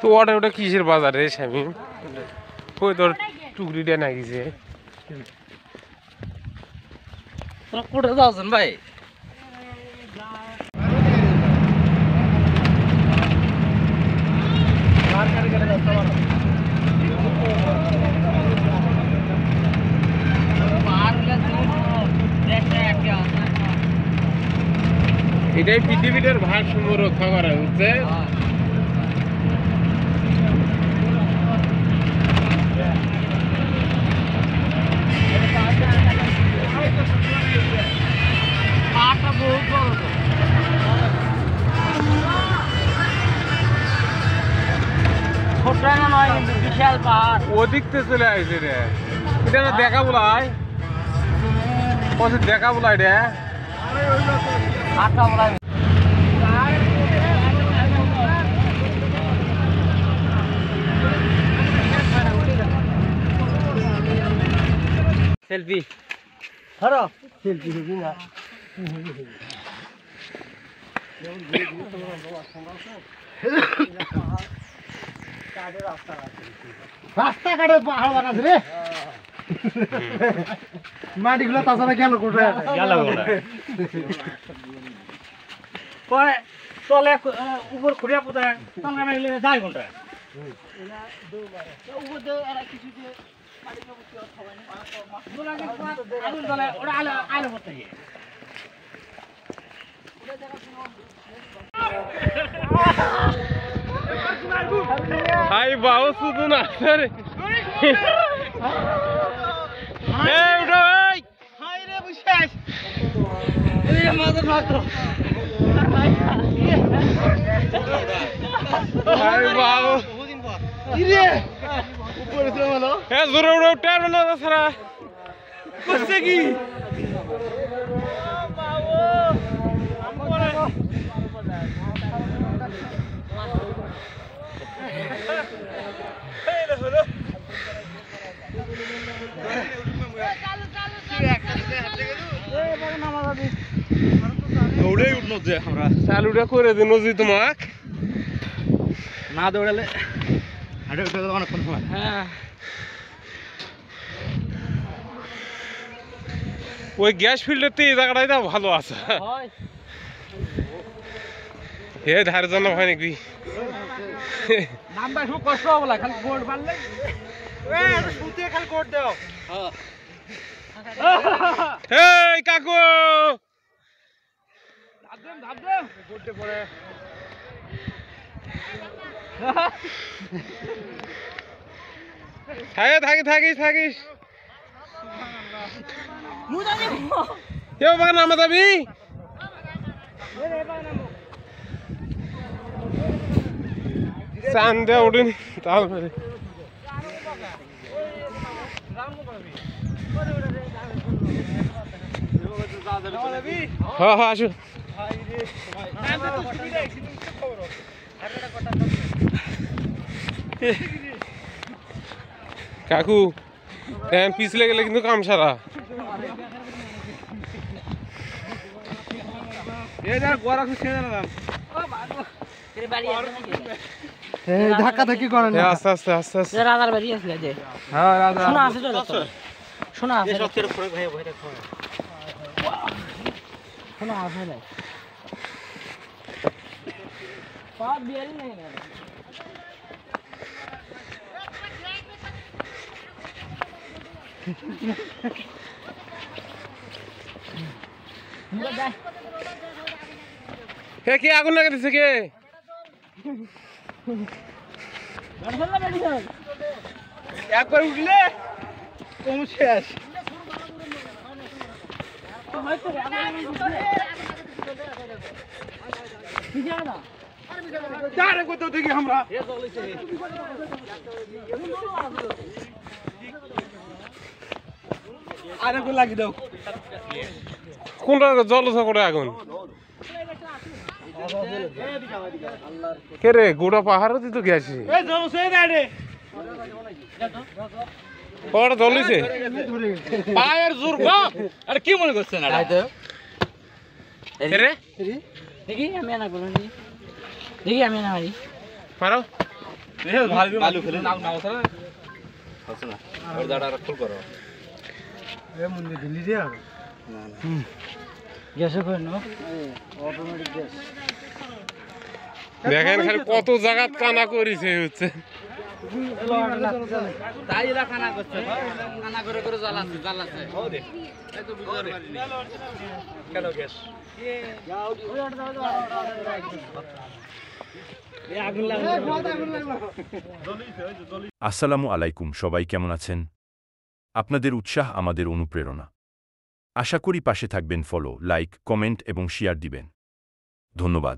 তো ওটা কিসের বাজার রে শামিম? ওই তোর টুকরিটা নাগিছে। তোরা কোথায় যাচ্ছেন ভাই? এটাই পৃথিবীটার ভারসাম্য রক্ষা করা হচ্ছে। বিশাল পাহাড় ওদিকতে চলে আসছে রে। এটা না দেখা বলাই, দেখা বলাই রে। সেলফি ধরো, সেলফি না রাস্তাঘাটে পাহাড় বানাচ্ছে রে। মাটিগুলো তাছাড়া গেল কোথায়? চলে উপর খুঁড়িয়া পোতায় যায় কোনটা হাই বাউ শুধু না রে। এই উঠো এই। হাই রে বুঝাস এই মাথা মাত্র হাই বাউ কি রে উপরে তো ভালো এ জোরে উঠো, টার না সারা করছে কি দৌড়েই উঠনো যে আমরা চালুটা করে দিন জি তোমাক না দৌড়ালে হাঁটে উঠে গেলে অনেকক্ষণ সময়। হ্যাঁ ওই গ্যাস ফিল্ডের তো এই জায়গাটাই তো ভালো আছে। হে ধারে জন্য হয় নাকি? নামটা খুব কষ্ট হবে, খালি গোট মারলে শুতে খালি গোট দাও। এই কাকু গোটে পড়ে থাকিস কেউ বাগান নামা যাবি? চান দেওয়া উঠেনি তাহলে হ্যাঁ হ্যাঁ আসো। কাকু পিছলে গেলে কিন্তু কাম সারা। ধাক্কা ধাক্কি করেন না। আস্তে আস্তে আস্তে আস্তে রাজার বাড়ি আসলে যে হ্যাঁ রাজা শোনা আছে তো শোনা আছে শোনা আছে না পাপ বিয়ারি নাই না হে কে আগুন লাগা দিছে কে? একবার উঠলে কম শেষ। কোথাও দেখি আমরা আরেকবার লাগি দাও। কোনটা জলসা করে আগুন কে রে? গোটা পাহাড় তো গেছি। ওটা ধরেছে পায়ের জোর বাপ আরে কি মনে করছেন এটা রে দেখি আমি না করুন দেখি আমি না মারি মারো ভালো খেলে নাও নাও স্যার আছে না ওর দাঁড়া ফুল করো গ্যাসও করে নো অটোমেটিক গ্যাস দেখেন খালি কত জায়গাত কানা করিছে হচ্ছে তাই এরা খানা করছে খানা করে করে জ্বালাচ্ছে জ্বালাচ্ছে এই তো বুঝতে পারি কেন গ্যাস আসসালামু আলাইকুম, সবাই কেমন আছেন? আপনাদের উৎসাহ আমাদের অনুপ্রেরণা। আশা করি পাশে থাকবেন, ফলো, লাইক, কমেন্ট এবং শেয়ার দিবেন। ধন্যবাদ।